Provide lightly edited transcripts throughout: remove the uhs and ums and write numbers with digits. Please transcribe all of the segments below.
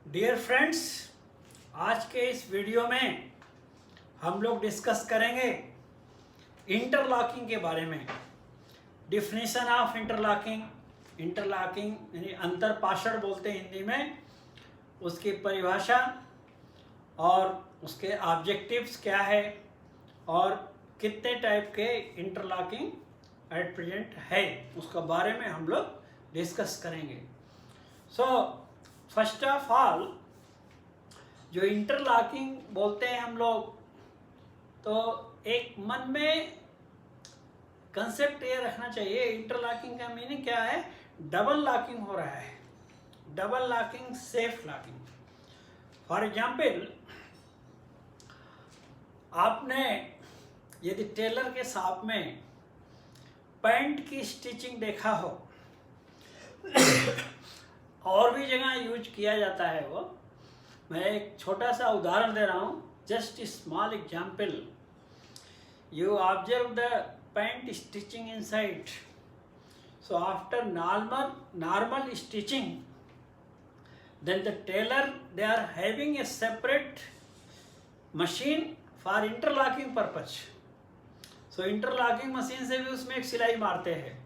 Dear friends, आज के इस वीडियो में हम लोग डिस्कस करेंगे इंटरलॉकिंग के बारे में। डिफिनीशन ऑफ इंटरलॉकिंग, इंटरलॉकिंग यानी अंतरपाषण बोलते हैं हिंदी में, उसकी परिभाषा और उसके ऑब्जेक्टिव्स क्या है और कितने टाइप के इंटरलॉकिंग एट प्रेजेंट है, उसका बारे में हम लोग डिस्कस करेंगे। सो फर्स्ट ऑफ ऑल, जो इंटरलॉकिंग बोलते हैं हम लोग, तो एक मन में कंसेप्ट ये रखना चाहिए, इंटरलॉकिंग का मीनिंग क्या है। डबल लॉकिंग हो रहा है, double locking, safe locking. For example, आपने यदि टेलर के शॉप में पैंट की स्टिचिंग देखा हो और भी जगह यूज किया जाता है वो, मैं एक छोटा सा उदाहरण दे रहा हूँ, just small example. You observe the pant stitching inside, so after normal stitching, then the tailor, they are having a separate machine for interlocking purpose. So interlocking machine से भी उसमें एक सिलाई मारते हैं,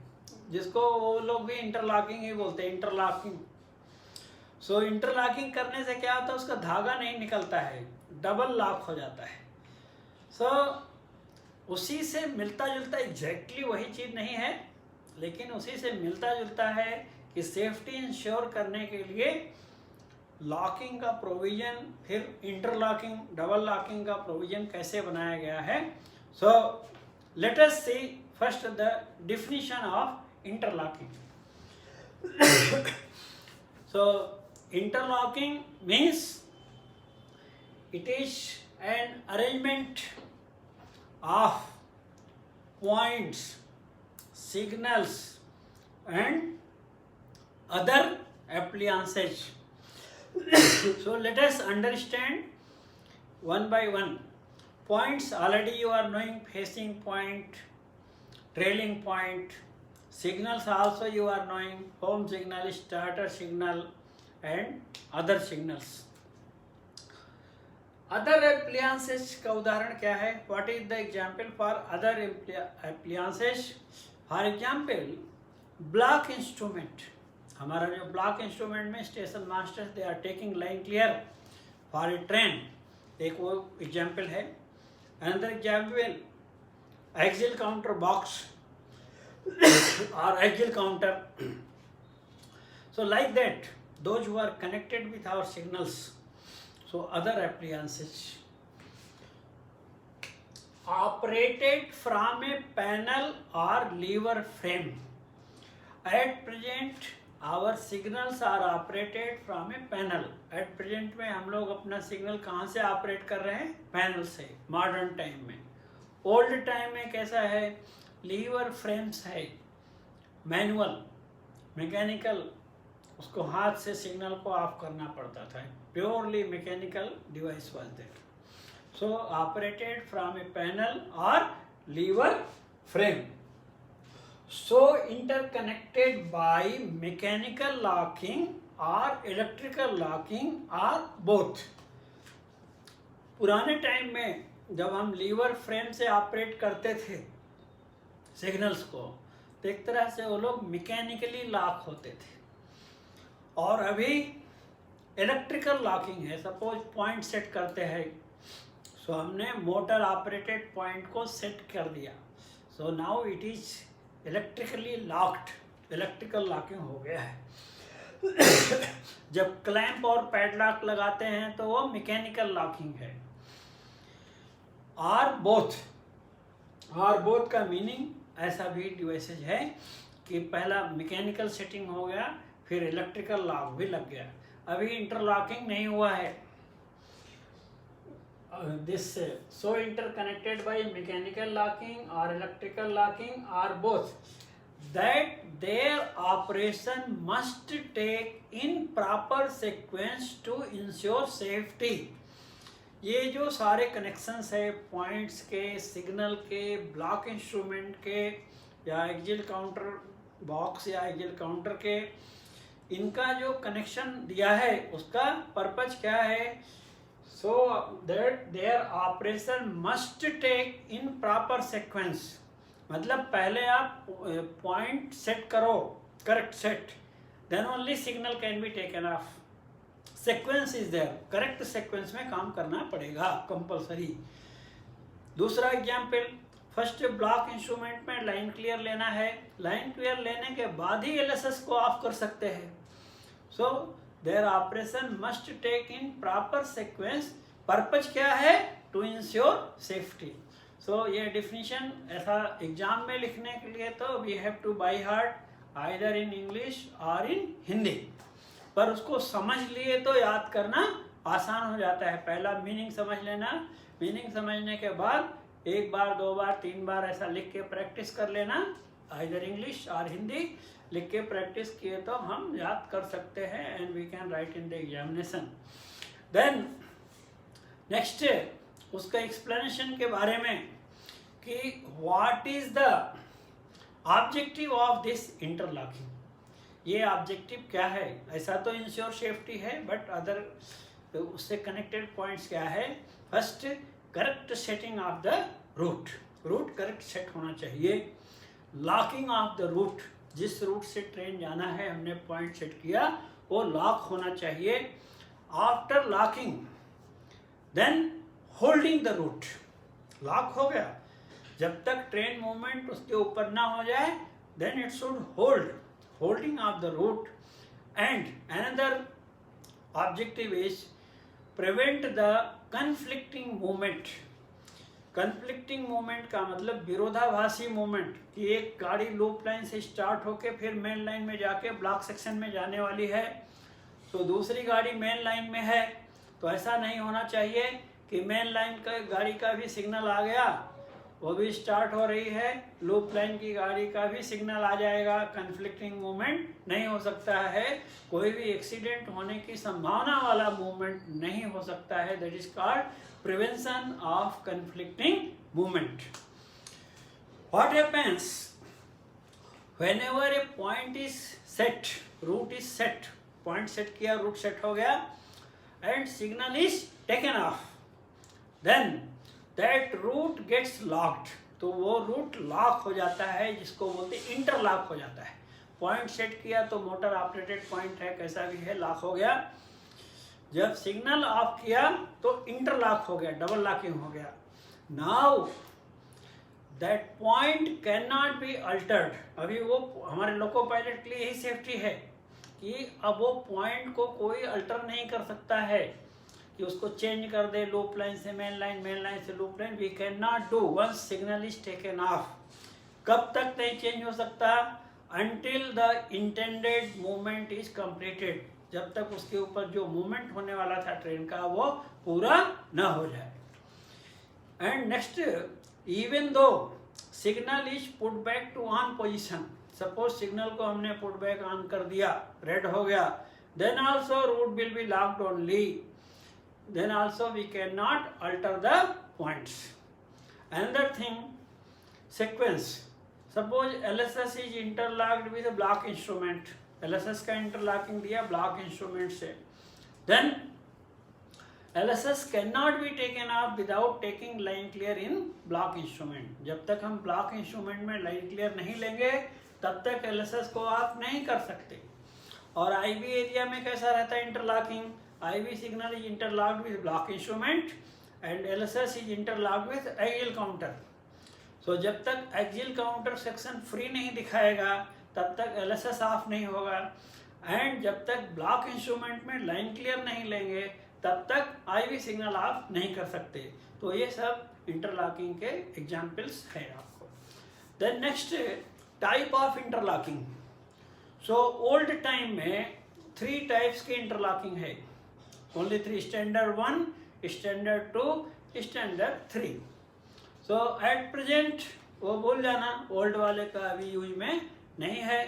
जिसको वो लोग भी इंटरलॉकिंग ही बोलते हैं, इंटरलॉकिंग। सो इंटरलॉकिंग करने से क्या होता है, उसका धागा नहीं निकलता है, डबल लॉक हो जाता है। सो उसी से मिलता जुलता, एग्जैक्टली वही चीज़ नहीं है, लेकिन उसी से मिलता जुलता है कि सेफ्टी इंश्योर करने के लिए लॉकिंग का प्रोविजन, फिर इंटरलॉकिंग, डबल लॉकिंग का प्रोविजन कैसे बनाया गया है। So let us see first the definition of interlocking. So interlocking means it is an arrangement of points, signals and other appliances. So let us understand one by one. Points, already you are knowing, facing point, trailing point. Signals also you are knowing, home signal, starter signal and other signals. Other appliances का उदाहरण क्या है? What is the example for other appliances? For example, block instrument. हमारा जो block instrument में station master they are taking line clear for a train, एक वो example है। Another example, axle counter box और axle counter. So like that, those who are connected with our signals. So other appliances operated from a panel or lever frame. At present our signals are operated from a panel. At present में हम लोग अपना signal कहाँ से operate कर रहे हैं? Panel से, मॉडर्न टाइम में। ओल्ड टाइम में कैसा है? लीवर फ्रेम्स है, मैनुअल, मैकेनिकल, उसको हाथ से सिग्नल को ऑफ करना पड़ता था। Purely mechanical device was that. So operated from a panel or lever frame, so interconnected by mechanical locking or electrical locking or both. पुराने टाइम में जब हम लीवर फ्रेम से ऑपरेट करते थे सिग्नल्स को, तो एक तरह से वो लोग मैकेनिकली लॉक होते थे। और अभी इलेक्ट्रिकल लॉकिंग है। सपोज पॉइंट सेट करते हैं, सो हमने मोटर ऑपरेटेड पॉइंट को सेट कर दिया, so now it is electrically locked, electrical locking हो गया है। जब क्लैंप और पैडलॉक लगाते हैं तो वो मैकेनिकल लॉकिंग है। और बोथ का मीनिंग ऐसा भी डिवाइसेज है कि पहला मैकेनिकल सेटिंग हो गया, फिर इलेक्ट्रिकल लॉक भी लग गया। अभी इंटरलॉकिंग नहीं हुआ है। This so interconnected by mechanical locking or electrical locking are both, that there operation must take in proper sequence to ensure safety. ये जो सारे कनेक्शंस है, पॉइंट्स के, सिग्नल के, ब्लॉक इंस्ट्रूमेंट के, या एक्सिल काउंटर बॉक्स या एक्सिल काउंटर के, इनका जो कनेक्शन दिया है उसका पर्पज क्या है? So that there operation must take in proper sequence, मतलब पहले आप पॉइंट सेट करो, correct set, then only signal can be taken off. Sequence is there, correct sequence में काम करना पड़ेगा कंपलसरी। दूसरा एग्जाम्पल, फर्स्ट ब्लॉक इंस्ट्रूमेंट में लाइन क्लियर लेना है, लाइन क्लियर लेने के बाद ही एलएसएस को ऑफ कर सकते हैं। So there operation must take in proper sequence. Purpose क्या है? To ensure safety. सो ये डिफिनीशन ऐसा एग्जाम में लिखने के लिए तो we have to by heart either in English और इन हिंदी, पर उसको समझ लिए तो याद करना आसान हो जाता है। पहला मीनिंग समझ लेना, मीनिंग समझने के बाद एक बार, दो बार, तीन बार ऐसा लिख के प्रैक्टिस कर लेना, आइदर इंग्लिश और हिंदी लिख के प्रैक्टिस किए तो हम याद कर सकते हैं and we can write in the examination. Then next उसका एक्सप्लेनेशन के बारे में कि what is the objective of this interlocking, ये ऑब्जेक्टिव क्या है? ऐसा तो इंश्योर सेफ्टी है, बट अदर उससे कनेक्टेड पॉइंट्स क्या है? First, correct setting of the route, route correct set होना चाहिए। लॉकिंग ऑफ द रूट, जिस रूट से ट्रेन जाना है हमने पॉइंट सेट किया वो लॉक होना चाहिए। After locking then holding the route, lock हो गया, जब तक ट्रेन मूवमेंट उसके ऊपर ना हो जाए then it should hold, holding of the route, and another objective is prevent the conflicting movement। conflicting movement का मतलब विरोधाभासी मूवमेंट, कि एक गाड़ी लूप लाइन से स्टार्ट होके फिर मेन लाइन में जाके ब्लॉक सेक्शन में जाने वाली है, तो दूसरी गाड़ी मेन लाइन में है, तो ऐसा नहीं होना चाहिए कि मेन लाइन का गाड़ी का भी सिग्नल आ गया, वो भी स्टार्ट हो रही है, लूप लाइन की गाड़ी का भी सिग्नल आ जाएगा, कन्फ्लिक्टिंग मूवमेंट नहीं हो सकता है, कोई भी एक्सीडेंट होने की संभावना वाला मूवमेंट नहीं हो सकता है। That is called prevention of conflicting movement. What happens whenever a point is set, route is set, point set किया, रूट सेट हो गया, and signal is taken off, then that route gets locked, तो वो root lock हो जाता है, जिसको बोलते हैं इंटरलॉक हो जाता है। पॉइंट सेट किया तो मोटर ऑपरेटेड पॉइंट है, कैसा भी है, लॉक हो गया। जब सिग्नल ऑफ किया तो इंटरलॉक हो गया, डबल लॉकिंग हो गया। Now that point can not be altered. अभी वो हमारे लोको पायलट के लिए यही सेफ्टी है कि अब वो पॉइंट को कोई अल्टर नहीं कर सकता है कि उसको चेंज कर दे, लूप लाइन से मेन लाइन, मेन लाइन से loop line, we can not do once signal is taken off. कब तक नहीं चेंज हो सकता? Until the intended movement is completed, जब तक उसके ऊपर जो मूवमेंट होने वाला था ट्रेन का वो पूरा न हो जाए। And next, even though signal is put back to on position, suppose signal को हमने पुट बैक ऑन कर दिया, रेड हो गया, then also route will be locked only, then also we cannot alter the points. Another thing, sequence, suppose LSS is interlocked with a block instrument, LSS का interlocking दिया block instrument से, then LSS cannot be taken off without taking line clear in block instrument। जब तक हम block instrument में line clear नहीं लेंगे तब तक LSS को आप नहीं कर सकते। और IB एरिया में कैसा रहता है interlocking? IB signal is interlocked with block instrument and LSS is interlocked with axial counter। So जब तक axial counter section free नहीं दिखाएगा तब तक LSS ऑफ नहीं होगा, एंड जब तक block instrument में line clear नहीं लेंगे तब तक IB सिग्नल ऑफ नहीं कर सकते। तो ये सब इंटरलॉकिंग के एग्जाम्पल्स हैं आपको। Then next, type of interlocking. So old time में 3 टाइप्स के इंटरलॉकिंग है, only 3, standard 1, standard 2, standard 3। so at present वो भूल जाना, ओल्ड वाले का अभी यूज में नहीं है।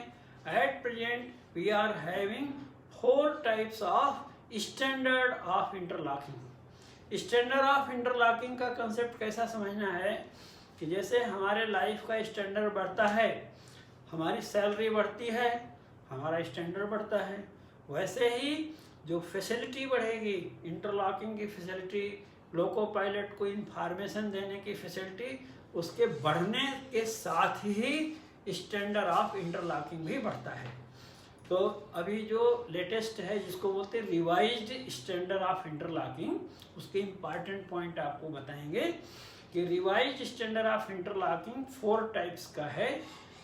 at present we are having 4 types of standard of interlocking। standard of interlocking का कंसेप्ट कैसा समझना है कि जैसे हमारे लाइफ का स्टैंडर्ड बढ़ता है, हमारी सैलरी बढ़ती है, हमारा स्टैंडर्ड बढ़ता है। वैसे ही जो फैसिलिटी बढ़ेगी, इंटरलॉकिंग की फैसिलिटी, लोको पायलट को इंफॉर्मेशन देने की फैसिलिटी, उसके बढ़ने के साथ ही स्टैंडर्ड ऑफ इंटरलॉकिंग भी बढ़ता है। तो अभी जो लेटेस्ट है जिसको बोलते हैं रिवाइज्ड स्टैंडर्ड ऑफ इंटरलॉकिंग, उसके इम्पॉर्टेंट पॉइंट आपको बताएंगे कि revised standard of interlocking 4 types का है।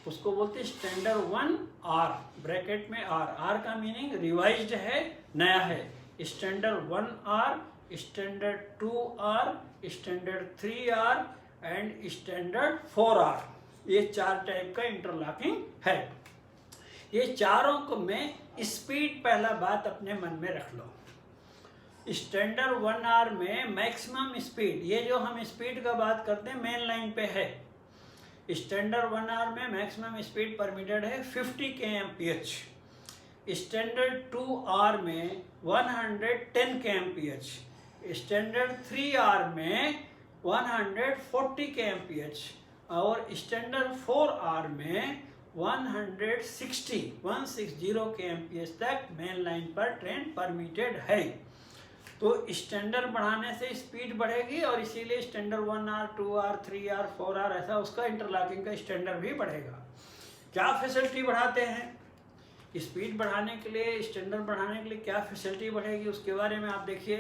उसको बोलते हैं स्टैंडर्ड 1 आर, ब्रैकेट में आर का मीनिंग रिवाइज्ड है, नया है। Standard 1 R, standard 2 R, standard 3 R and standard 4 R, ये 4 टाइप का इंटरलॉकिंग है। ये चारों को में स्पीड पहला बात अपने मन में रख लो। स्टैंडर्ड 1 आर में मैक्सिमम स्पीड, ये जो हम स्पीड का बात करते हैं मेन लाइन पे है। स्टैंडर्ड 1 आर में मैक्सिमम स्पीड परमिटेड है 50 kmph। स्टैंडर्ड 2 आर में 110 kmph। स्टैंडर्ड 3 आर में 140 kmph और स्टैंडर्ड 4 आर में 160 kmph तक मेन लाइन पर ट्रेन परमिटेड है। तो स्टैंडर्ड बढ़ाने से स्पीड बढ़ेगी और इसीलिए standard 1 R, 2 R, 3 R, 4 R ऐसा उसका इंटरलॉकिंग का स्टैंडर्ड भी बढ़ेगा। क्या फैसिलिटी बढ़ाते हैं? स्पीड बढ़ाने के लिए, स्टैंडर्ड बढ़ाने के लिए क्या फैसिलिटी बढ़ेगी उसके बारे में आप देखिए।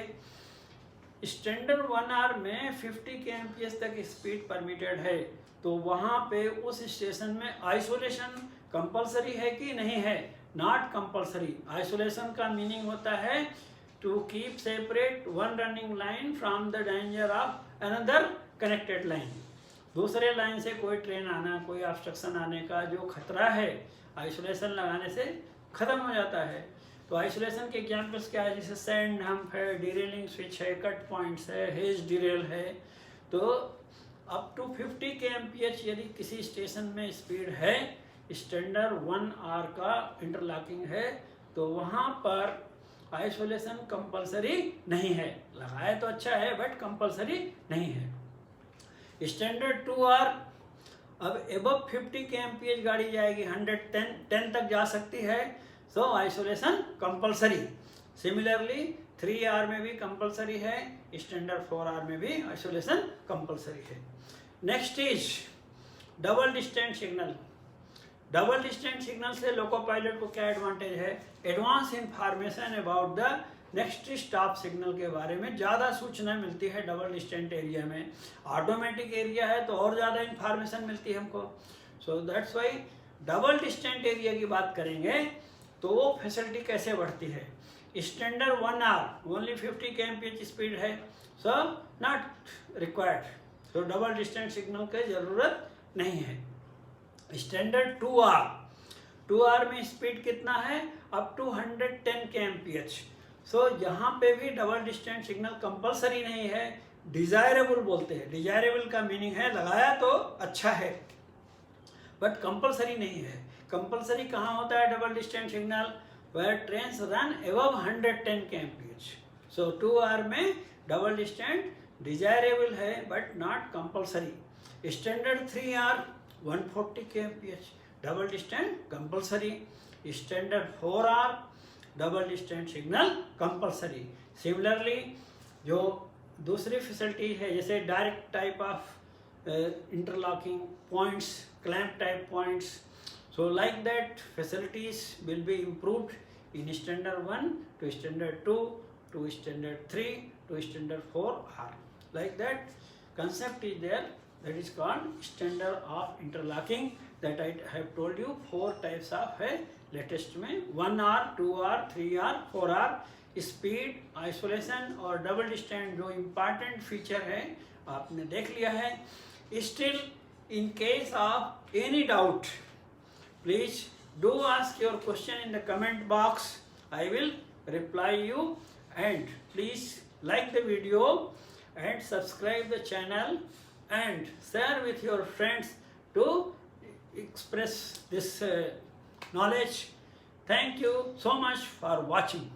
स्टैंडर्ड 1 आर में 50 kmph तक स्पीड परमिटेड है, तो वहाँ पे उस स्टेशन में आइसोलेशन कंपलसरी है कि नहीं है? Not compulsory. आइसोलेशन का मीनिंग होता है to keep separate one running line from the danger of another connected line. दूसरे लाइन से कोई ट्रेन आना, कोई ऑब्स्ट्रक्शन आने का जो खतरा है, आइसोलेशन लगाने से खत्म हो जाता है। तो आइसोलेशन के एग्जाम्पल्स क्या है? जैसे सैंड हम्प है, डिरेलिंग स्विच है, कट पॉइंट्स है, हेज डिरेल है। तो अप टू 50 kmph यदि किसी स्टेशन में स्पीड है, स्टैंडर्ड 1 आर का इंटरलॉकिंग है, तो वहाँ पर आइसोलेशन कंपलसरी नहीं है। लगाए तो अच्छा है बट कंपलसरी नहीं है। स्टैंडर्ड 2 आर, अब एबव 50 kmph गाड़ी जाएगी, 110 तक जा सकती है, तो आइसोलेशन कंपलसरी। सिमिलरली 3 आर में भी कंपलसरी है, स्टैंडर्ड 4 आर में भी आइसोलेशन कंपलसरी है। Next is double distance signal. Double distance signal से लोको पायलट को क्या एडवांटेज है? Advance information about the next stop signal के बारे में ज़्यादा सूचना मिलती है डबल डिस्टेंस एरिया में। ऑटोमेटिक एरिया है तो और ज़्यादा इंफॉर्मेशन मिलती है हमको। So that's why double distance area की बात करेंगे तो वो फैसिलिटी कैसे बढ़ती है। Standard 1 R only 50 kmph speed है, सो नॉट रिक्वायर्ड, तो डबल डिस्टेंस सिग्नल की ज़रूरत नहीं है। स्टैंडर्ड 2 आर में स्पीड कितना है? Up to 110 kmph। सो यहाँ पे भी डबल डिस्टेंस सिग्नल कंपलसरी नहीं है, डिजायरेबल बोलते हैं। डिजायरेबल का मीनिंग है लगाया तो अच्छा है बट कंपलसरी नहीं है। कंपलसरी कहाँ होता है double distance signal? Where trains run above 110 kmph। So 2 R में डबल डिस्टेंस डिजायरेबल है but not compulsory. Standard 3 R 140 kmph double distance compulsory. Standard 4 R double distance signal compulsory. Similarly जो दूसरी facility है जैसे direct type of interlocking points, clamp type points, so like that facilities will be improved in standard 1 to standard 2 to standard 3 to standard 4 R. Like that concept is there, that is called standard of interlocking, that I have told you 4 types of है latest में 1 R, 2 R, 3 R, 4 R। Speed, isolation और double distance जो important feature है आपने देख लिया है। Still in case of any doubt please do ask your question in the comment box. I will reply you, and please like the video and subscribe the channel and share with your friends to express this knowledge. Thank you so much for watching.